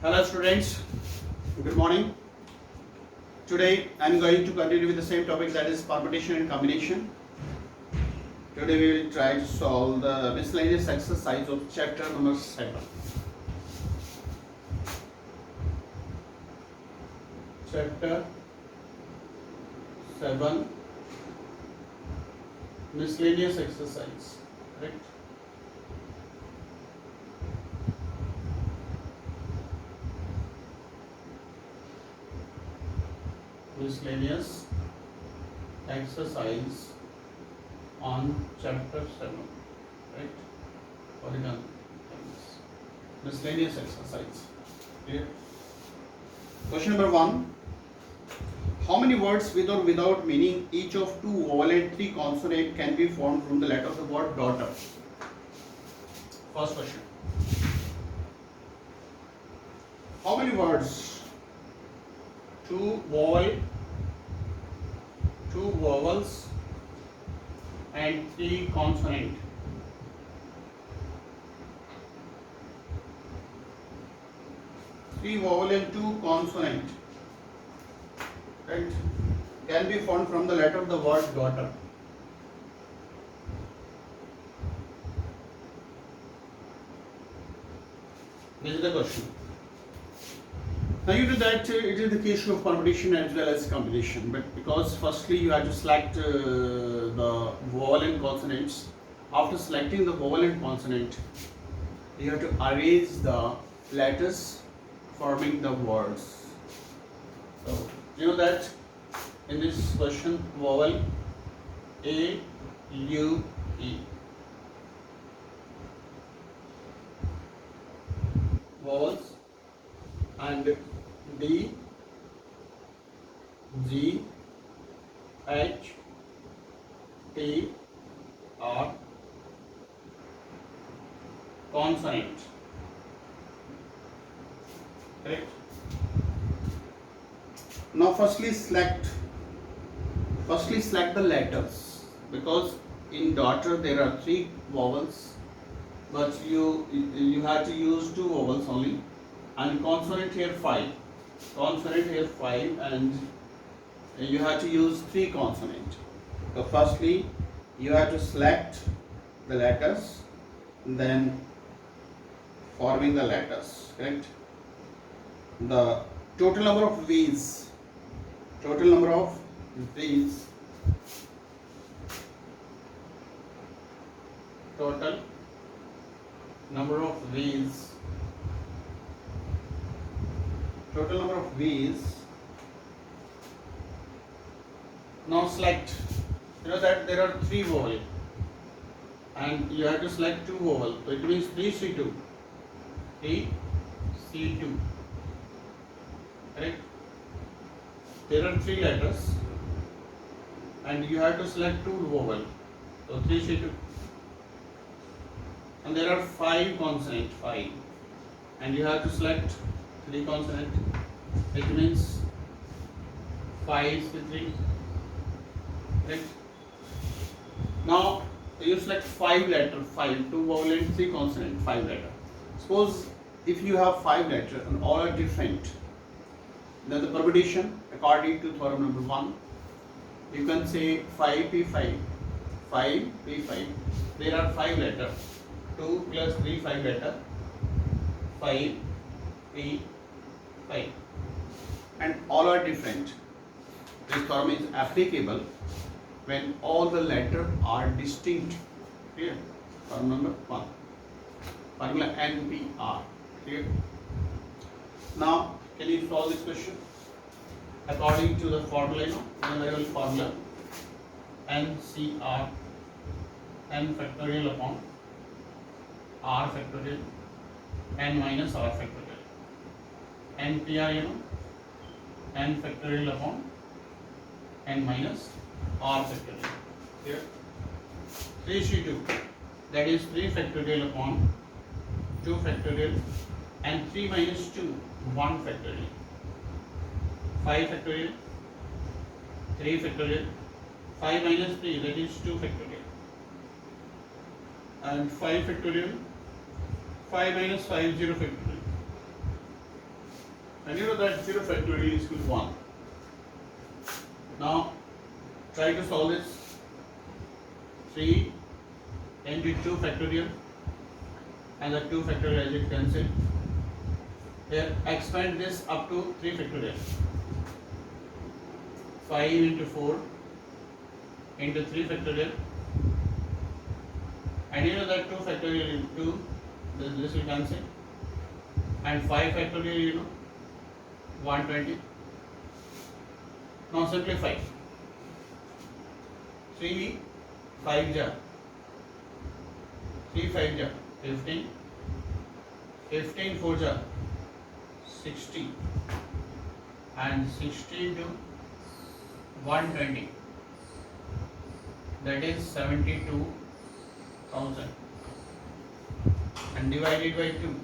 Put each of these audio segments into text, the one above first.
Hello students, good morning. Today I am going to continue with the same topic, that is permutation and combination. Today we will try to solve the miscellaneous exercise of chapter number 7. Chapter 7, miscellaneous exercise, correct? Miscellaneous exercise on chapter 7, right? Original miscellaneous exercise. Clear? Question number 1. How many words with or without meaning, each of two vowel and three consonant, can be formed from the letter of the word daughter? First question. How many words? Two vowels and three consonant. Three vowel and two consonant, right, can be formed from the letter of the word daughter. This is the question. Now you know that it is the case of permutation as well as combination, but because firstly you have to select the vowel and consonants. After selecting the vowel and consonant, you have to arrange the letters forming the words. So you know that in this question, vowel A, U, E, vowels, and D, G, H, T, R, consonant. Correct? Now firstly select the letters, because in daughter there are three vowels, but you have to use two vowels only, and consonant here five, and you have to use three consonant. So firstly you have to select the letters, then forming the letters, correct? The total number of V's, total number of V's now select, you know that there are three vowel and you have to select two vowel, so it means 3C2, correct? There are three letters and you have to select two vowel, so 3C2, and there are five consonant, and you have to select three consonant, it means 5C3, right? Now you select five letter, two vowel and three consonant, five letter. Suppose if you have five letter and all are different, then the permutation according to theorem number 1, you can say 5P5, there are five letter, 2 plus 3, 5 letter, 5P5, and all are different. This theorem is applicable when all the letters are distinct. Clear? Theorem number 1. Formula NPR. Clear? Now, can you solve this question? According to the formula, numerical formula, NCR, N factorial upon R factorial, N minus R factorial. NPR, N factorial upon N minus R factorial. Here 3C2, that is 3 factorial upon 2 factorial, and 3 minus 2, 1 factorial. 5 factorial, 3 factorial, 5 minus 3, that is 2 factorial, and 5 factorial, 5 minus 5, 0 factorial. And you know that 0 factorial is equal to 1. Now try to solve this. 3 into 2 factorial and the 2 factorial as it cancel. Here expand this up to 3 factorial. 5 into 4 into 3 factorial, and you know that 2 factorial into this will cancel, and 5 factorial, you know, 120. Now simplify. 3 5 ja 3 5 ja 15, 15 4 ja 60, and 60 to 120, that is 72,000, and divided by 2,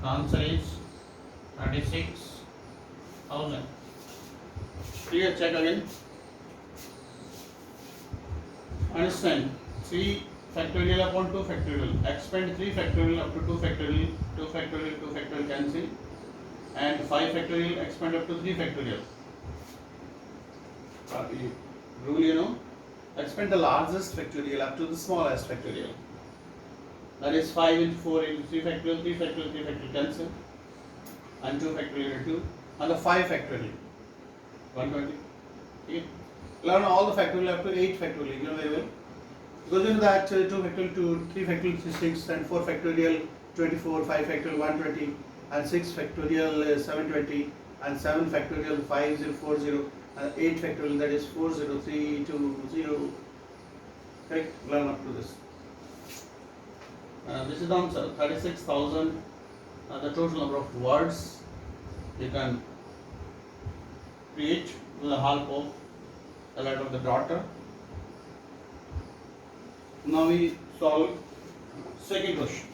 the answer is 36,000. Clear? Check again. Understand? 3 factorial upon 2 factorial. Expand 3 factorial up to 2 factorial. 2 factorial cancel. And 5 factorial expand up to 3 factorial. Rule, you know, expand the largest factorial up to the smallest factorial. That is 5 into 4 into 3 factorial, 3 factorial cancel, and 2 factorial 2, and the 5 factorial 120. Okay. Learn all the factorial up to 8 factorial, you know very well. Because you know that 2 factorial 2, 3 factorial 6, and 4 factorial 24, 5 factorial 120, and 6 factorial 720, and 7 factorial 5040, and 8 factorial, that is 40320. Correct? Learn up to this. This is the answer, 36,000, the total number of words you can create with the help of the letter of the daughter. Now we solve second question.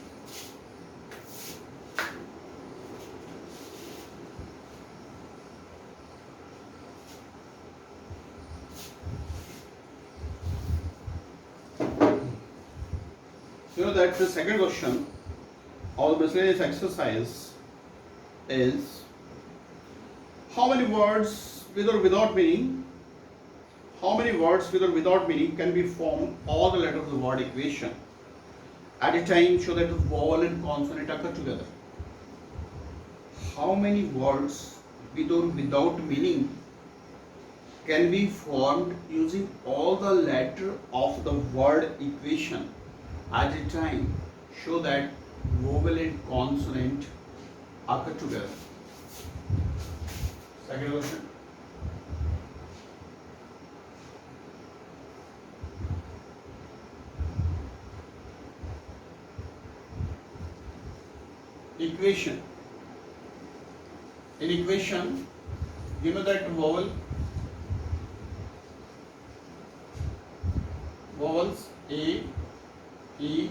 You know that the second question of the miscellaneous exercise is how many words with or without meaning can be formed all the letters of the word equation at a time so that the vowel and consonant occur together. How many words with or without meaning can be formed using all the letter of the word equation at a time so that vowel and consonant occur together? Second question. Equation. In equation, you know that vowels A, E,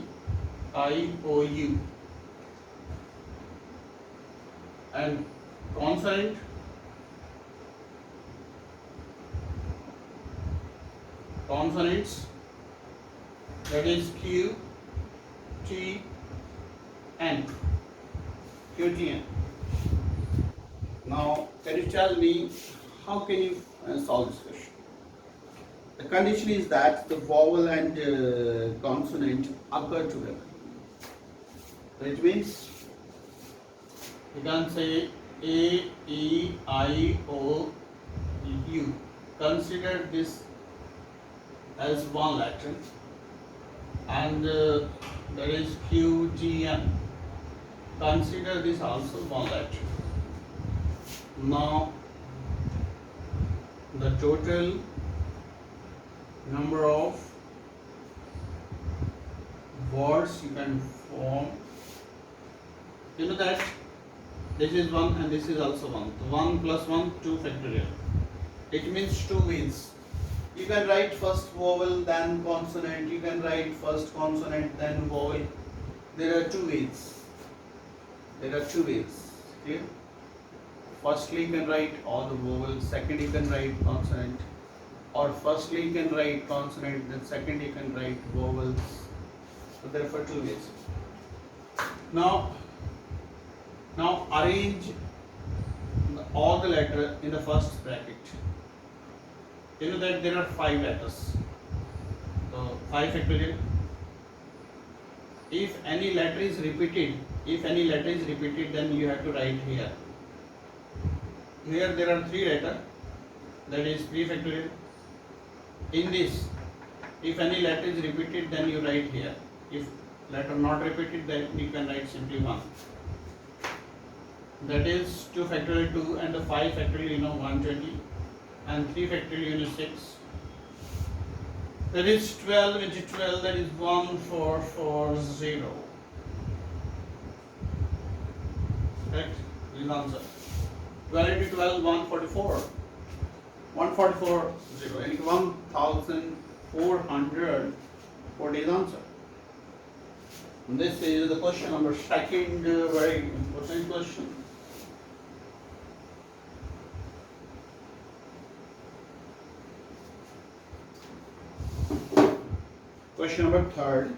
I, O, U, and consonants, that is Q, T, N. Q, T, N. Now, can you tell me how can you solve this question? The condition is that the vowel and consonant occur together. It means you can say A, E, I, O, U. Consider this as one letter, and there is Q, G, N. Consider this also one letter. Now, the total number of words you can form, you know that this is 1 and this is also 1. So 1 plus 1, 2 factorial. It means 2 ways. You can write first vowel then consonant. You can write first consonant then vowel. There are 2 ways. Clear? Firstly, you can write all the vowels. Second, you can write consonant. Or firstly, you can write consonant. Then second, you can write vowels. So therefore, 2 ways. Now, arrange all the letter in the first bracket. You know that there are 5 letters. So 5 factorial. If any letter is repeated, then you have to write here. Here there are 3 letters. That is 3 factorial. In this, if any letter is repeated, then you write here. If letter not repeated, then you can write simply 1. That is 2 factorial 2 and the 5 factorial 120 and 3 factorial 6. That is 12 into 12, that is 1440. Correct? This is answer. 12 into 12, 144. 144 0 and 1440 for this answer. And this is the question number 2, very important question. Question number 3.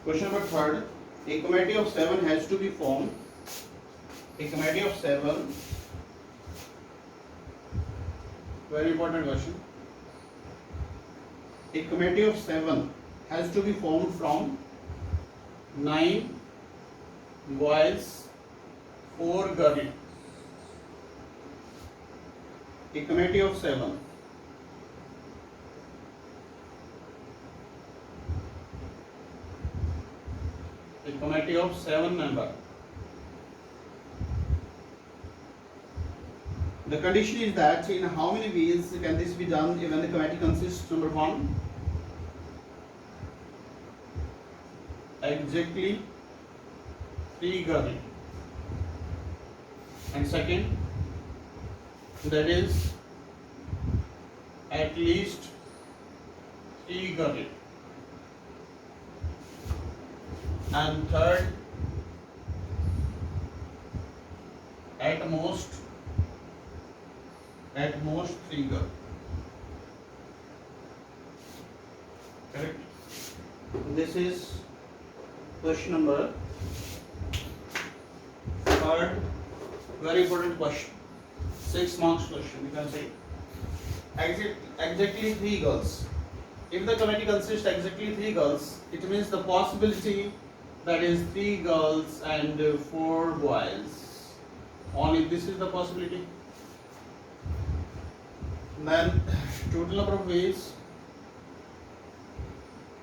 Question number 3. A committee of 7 has to be formed. A committee of 7. Very important question. A committee of 7 has to be formed from 9 boys, 4 girls. A committee of 7. A committee of 7 members. The condition is that in how many ways can this be done when the committee consists, number 1, exactly 3 girls, and second, that is at least 3 girls, and third, at most 3 girls. Correct? This is question number 3, very important question. 6 marks question, you can say. Exactly 3 girls. If the committee consists exactly 3 girls, it means the possibility that is 3 girls and 4 boys. Only this is the possibility. Then total number of ways,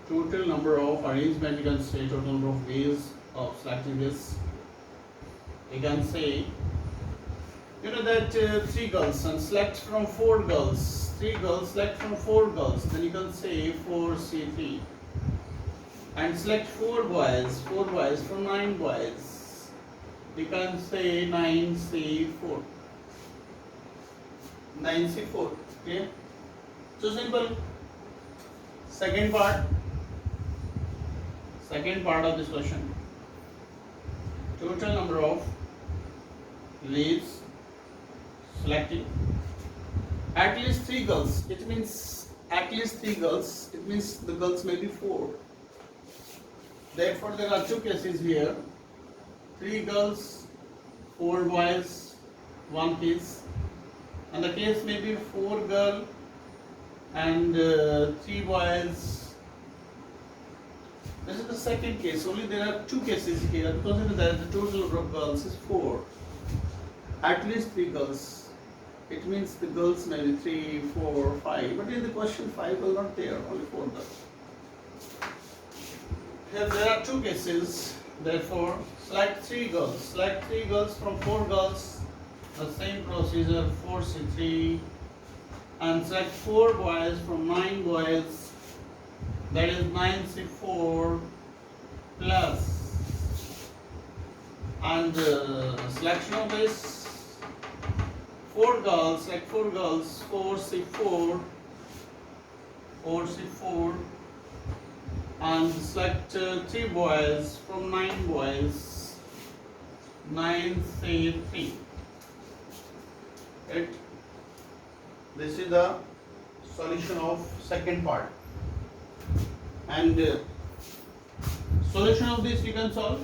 total number of arrangement, you can say total number of ways of selecting this. You can say, that 3 girls and select from 4 girls, 3 girls select from 4 girls, then you can say 4C3. And select 4 boys from 9 boys, you can say 9C4. 9C4. Okay, so simple. Second part of this question. Total number of leads selecting at least 3 girls. It means at least 3 girls. It means the girls may be 4. Therefore, there are 2 cases here. 3 girls, 4 boys, 1 case. And the case may be 4 girls and 3 boys. This is the second case. Only there are 2 cases here because the total number of girls is 4. At least 3 girls. It means the girls may be 3, 4, 5. But in the question 5 will not there. Only 4 girls. Here there are 2 cases. Therefore, select 3 girls. Select 3 girls from 4 girls. The same procedure, 4C3, and select 4 boys from 9 boys, that is 9C4 plus, and selection of this 4 girls, select 4 girls, 4C4, and select 3 boys from 9 boys, 9C3. Right? This is the solution of second part. And Solution of this you can solve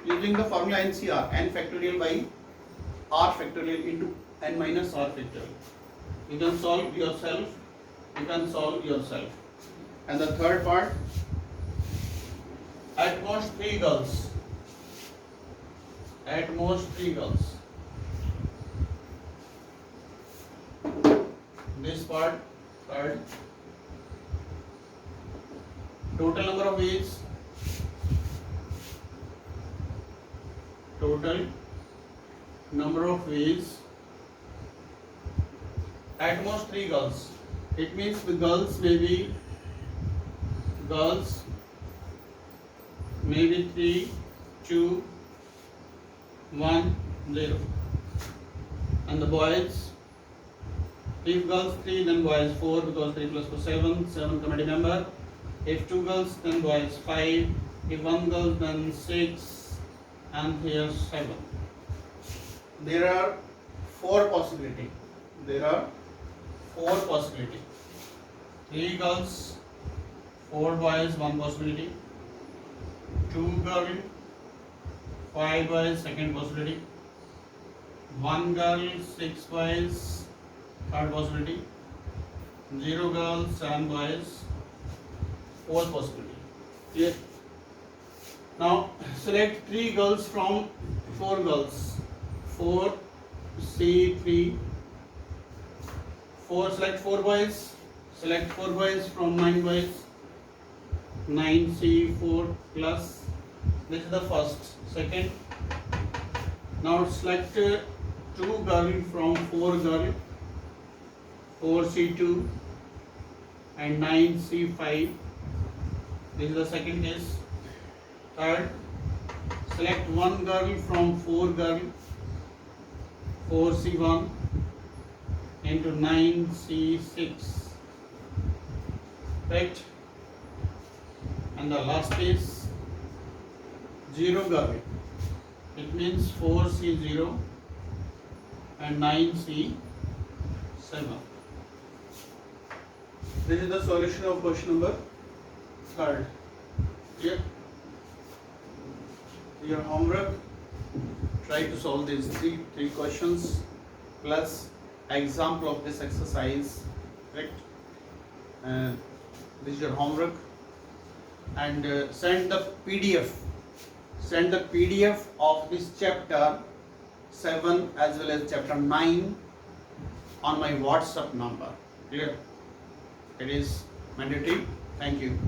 using the formula NCR, n factorial by r factorial into n minus r factorial. You can solve yourself. You can solve yourself. And the third part, at most 3 girls. At most 3 girls. This part, third. Total number of ways. Total number of ways. At most 3 girls. It means the girls may be 3, 2, 1, 0. And the boys, if girls 3 then boys 4 because 3 plus 4 7 committee member. If 2 girls then boys 5. If 1 girl then 6 and here 7. There are 4 possibilities. There are 4 possibilities. 3 girls, 4 boys, 1 possibility. 2 girl, 5 boys, second possibility. 1 girl, 6 boys, third possibility. 0 girls, 7 boys, fourth possibility. Clear? Now select 3 girls from 4 girls. 4 C3. 4 select 4 boys. Select 4 boys from 9 boys. 9 C4 plus. This is the first. Second. Now select 2 girl from 4 girl. 4 C2 and 9 C5. This is the second case. Third. Select 1 girl from 4 girl. 4 C1 into 9 C6. Correct? And the last is 0 girl. It means 4 C0 and 9 C7. This is the solution of question number 3rd. Clear? Your homework, try to solve these three questions plus example of this exercise. Correct? This is your homework, and send the PDF. Send the PDF of this chapter 7 as well as chapter 9 on my WhatsApp number. Clear? It is mandatory. Thank you.